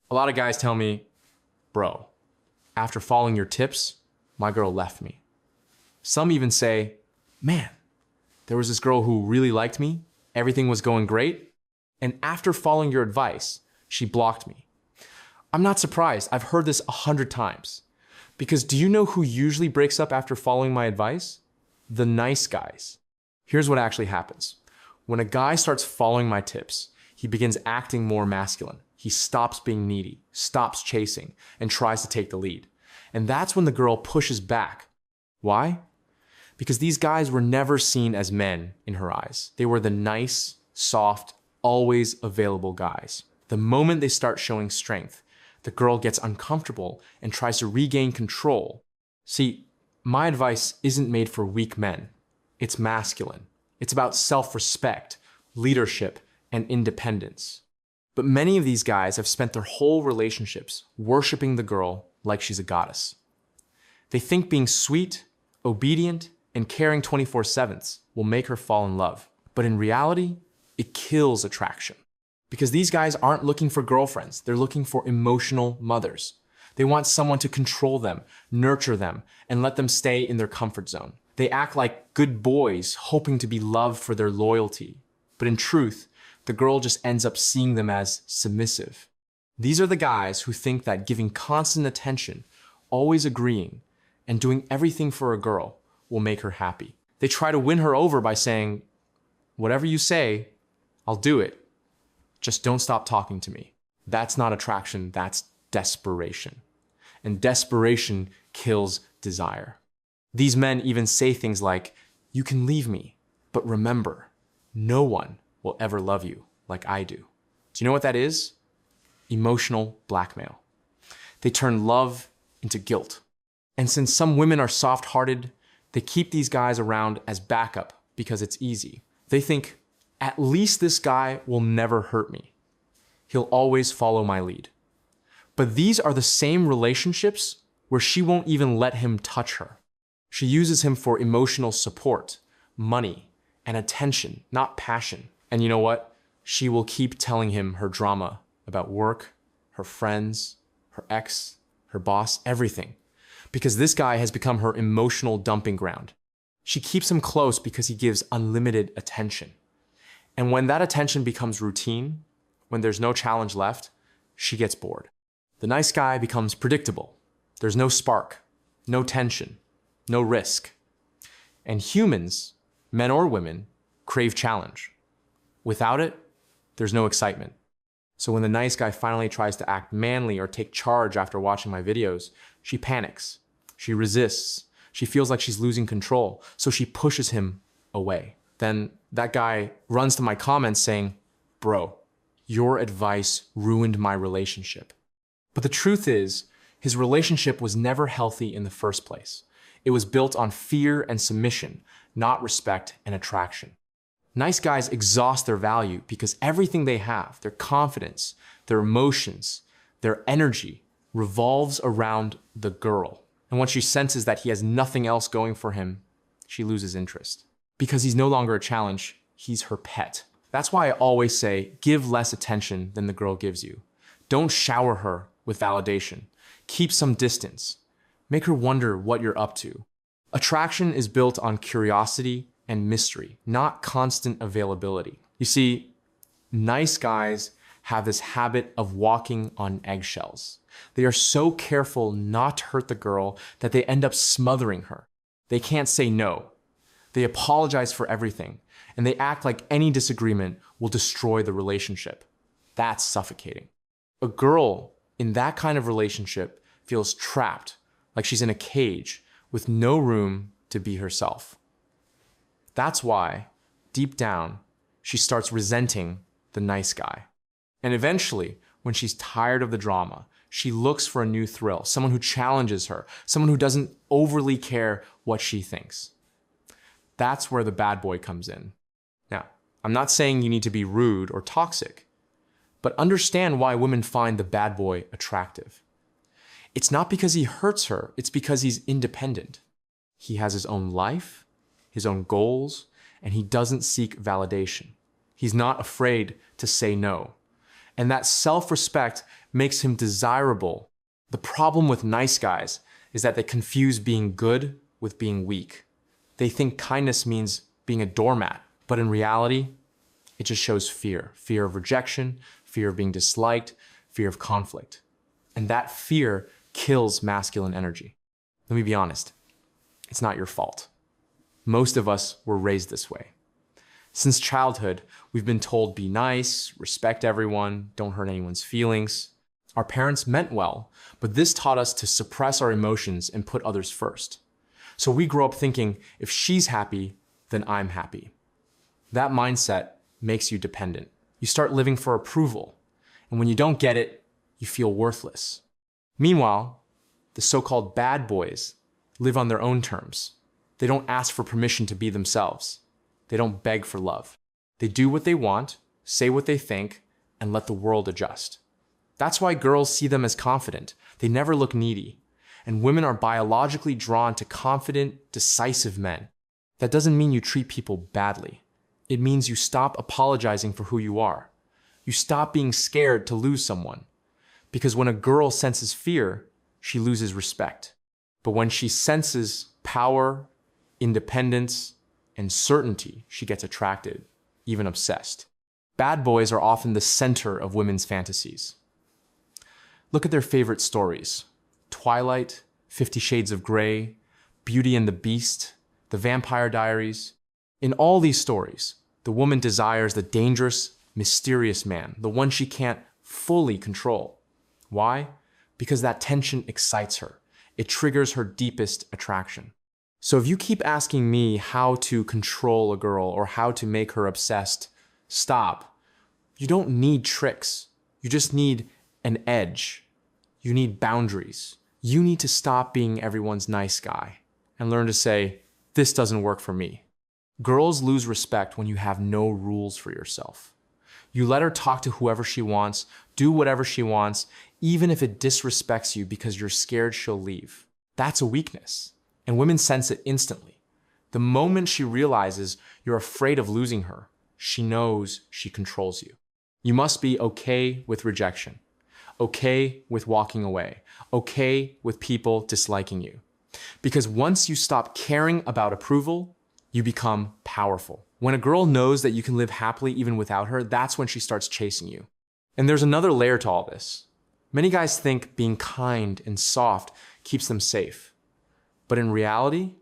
A lot of guys tell me, bro, after following your tips, my girl left me. Some even say, man, there was this girl who really liked me, everything was going great, and after following your advice, she blocked me. I'm not surprised, I've heard this 100 times. Because do you know who usually breaks up after following my advice? The nice guys. Here's what actually happens. When a guy starts following my tips, he begins acting more masculine. He stops being needy, stops chasing, and tries to take the lead. And that's when the girl pushes back. Why? Because these guys were never seen as men in her eyes. They were the nice, soft, always available guys. The moment they start showing strength, the girl gets uncomfortable and tries to regain control. See, my advice isn't made for weak men. It's masculine. It's about self-respect, leadership, and independence. But many of these guys have spent their whole relationships worshiping the girl like she's a goddess. They think being sweet, obedient, and caring 24/7 will make her fall in love. But in reality, it kills attraction. Because these guys aren't looking for girlfriends, they're looking for emotional mothers. They want someone to control them, nurture them, and let them stay in their comfort zone. They act like good boys, hoping to be loved for their loyalty. But in truth, the girl just ends up seeing them as submissive. These are the guys who think that giving constant attention, always agreeing, and doing everything for a girl will make her happy. They try to win her over by saying, whatever you say, I'll do it. Just don't stop talking to me. That's not attraction, that's desperation. And desperation kills desire. These men even say things like, you can leave me, but remember, no one will ever love you like I do. Do you know what that is? Emotional blackmail. They turn love into guilt. And since some women are soft-hearted, they keep these guys around as backup because it's easy. They think, at least this guy will never hurt me. He'll always follow my lead. But these are the same relationships where she won't even let him touch her. She uses him for emotional support, money, and attention, not passion. And you know what? She will keep telling him her drama about work, her friends, her ex, her boss, everything. Because this guy has become her emotional dumping ground. She keeps him close because he gives unlimited attention. And when that attention becomes routine, when there's no challenge left, she gets bored. The nice guy becomes predictable. There's no spark, no tension, no risk. And humans, men or women, crave challenge. Without it, there's no excitement. So when the nice guy finally tries to act manly or take charge after watching my videos, she panics, she resists, she feels like she's losing control, so she pushes him away. Then that guy runs to my comments saying, bro, your advice ruined my relationship. But the truth is, his relationship was never healthy in the first place. It was built on fear and submission, not respect and attraction. Nice guys exhaust their value because everything they have, their confidence, their emotions, their energy, revolves around the girl. And once she senses that he has nothing else going for him, she loses interest. Because he's no longer a challenge, he's her pet. That's why I always say, give less attention than the girl gives you. Don't shower her with validation. Keep some distance. Make her wonder what you're up to. Attraction is built on curiosity and mystery, not constant availability. You see, nice guys have this habit of walking on eggshells. They are so careful not to hurt the girl that they end up smothering her. They can't say no. They apologize for everything, and they act like any disagreement will destroy the relationship. That's suffocating. A girl in that kind of relationship feels trapped, like she's in a cage with no room to be herself. That's why, deep down, she starts resenting the nice guy. And eventually, when she's tired of the drama, she looks for a new thrill, someone who challenges her, someone who doesn't overly care what she thinks. That's where the bad boy comes in. Now, I'm not saying you need to be rude or toxic, but understand why women find the bad boy attractive. It's not because he hurts her, it's because he's independent. He has his own life, his own goals, and he doesn't seek validation. He's not afraid to say no. And that self-respect makes him desirable. The problem with nice guys is that they confuse being good with being weak. They think kindness means being a doormat, but in reality, it just shows fear. Fear of rejection, fear of being disliked, fear of conflict. And that fear kills masculine energy. Let me be honest, it's not your fault. Most of us were raised this way. Since childhood, we've been told be nice, respect everyone, don't hurt anyone's feelings. Our parents meant well, but this taught us to suppress our emotions and put others first. So we grow up thinking, if she's happy, then I'm happy. That mindset makes you dependent. You start living for approval, and when you don't get it, you feel worthless. Meanwhile, the so-called bad boys live on their own terms. They don't ask for permission to be themselves. They don't beg for love. They do what they want, say what they think, and let the world adjust. That's why girls see them as confident. They never look needy. And women are biologically drawn to confident, decisive men. That doesn't mean you treat people badly. It means you stop apologizing for who you are. You stop being scared to lose someone. Because when a girl senses fear, she loses respect. But when she senses power, independence, and certainty, she gets attracted, even obsessed. Bad boys are often the center of women's fantasies. Look at their favorite stories. Twilight, 50 Shades of Grey, Beauty and the Beast, The Vampire Diaries. In all these stories, the woman desires the dangerous, mysterious man, the one she can't fully control. Why? Because that tension excites her. It triggers her deepest attraction. So if you keep asking me how to control a girl or how to make her obsessed, stop. You don't need tricks. You just need an edge. You need boundaries. You need to stop being everyone's nice guy and learn to say, this doesn't work for me. Girls lose respect when you have no rules for yourself. You let her talk to whoever she wants, do whatever she wants, even if it disrespects you because you're scared she'll leave. That's a weakness. And women sense it instantly. The moment she realizes you're afraid of losing her, she knows she controls you. You must be okay with rejection, okay with walking away, okay with people disliking you. Because once you stop caring about approval, you become powerful. When a girl knows that you can live happily even without her, that's when she starts chasing you. And there's another layer to all this. Many guys think being kind and soft keeps them safe. But in reality,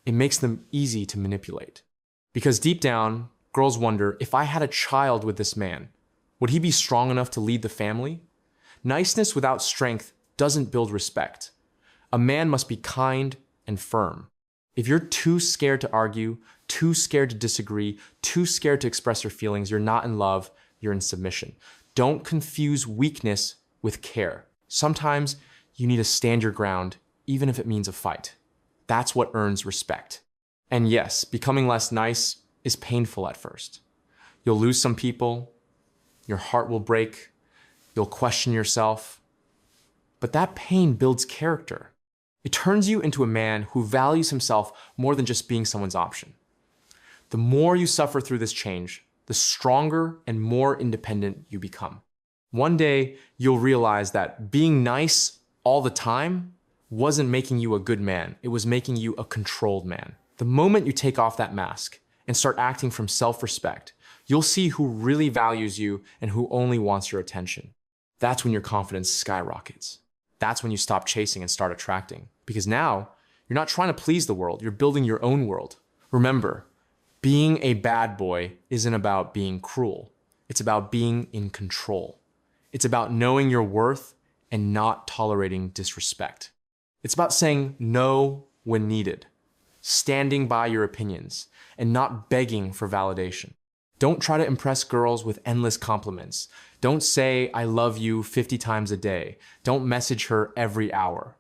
it makes them easy to manipulate. Because deep down, girls wonder, if I had a child with this man, would he be strong enough to lead the family? Niceness without strength doesn't build respect. A man must be kind and firm. If you're too scared to argue, too scared to disagree, too scared to express your feelings, you're not in love, you're in submission. Don't confuse weakness with care. Sometimes you need to stand your ground, even if it means a fight. That's what earns respect. And yes, becoming less nice is painful at first. You'll lose some people, your heart will break, you'll question yourself. But that pain builds character. It turns you into a man who values himself more than just being someone's option. The more you suffer through this change, the stronger and more independent you become. One day, you'll realize that being nice all the time wasn't making you a good man. It was making you a controlled man. The moment you take off that mask and start acting from self-respect, you'll see who really values you and who only wants your attention. That's when your confidence skyrockets. That's when you stop chasing and start attracting. Because now, you're not trying to please the world, you're building your own world. Remember, being a bad boy isn't about being cruel. It's about being in control. It's about knowing your worth and not tolerating disrespect. It's about saying no when needed, standing by your opinions, and not begging for validation. Don't try to impress girls with endless compliments. Don't say, I love you 50 times a day. Don't message her every hour.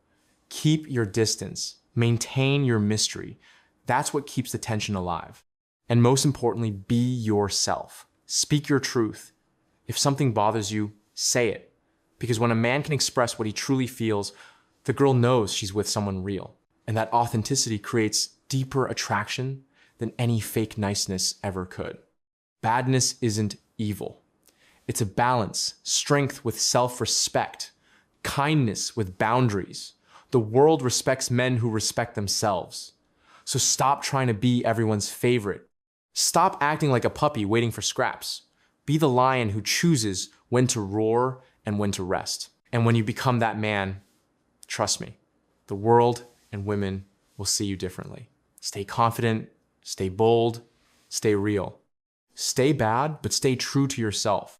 Keep your distance. Maintain your mystery. That's what keeps the tension alive. And most importantly, be yourself. Speak your truth. If something bothers you, say it. Because when a man can express what he truly feels, the girl knows she's with someone real. And that authenticity creates deeper attraction than any fake niceness ever could. Badness isn't evil. It's a balance, strength with self-respect, kindness with boundaries. The world respects men who respect themselves. So stop trying to be everyone's favorite. Stop acting like a puppy waiting for scraps. Be the lion who chooses when to roar and when to rest. And when you become that man, trust me, the world and women will see you differently. Stay confident, stay bold, stay real. Stay bad, but stay true to yourself.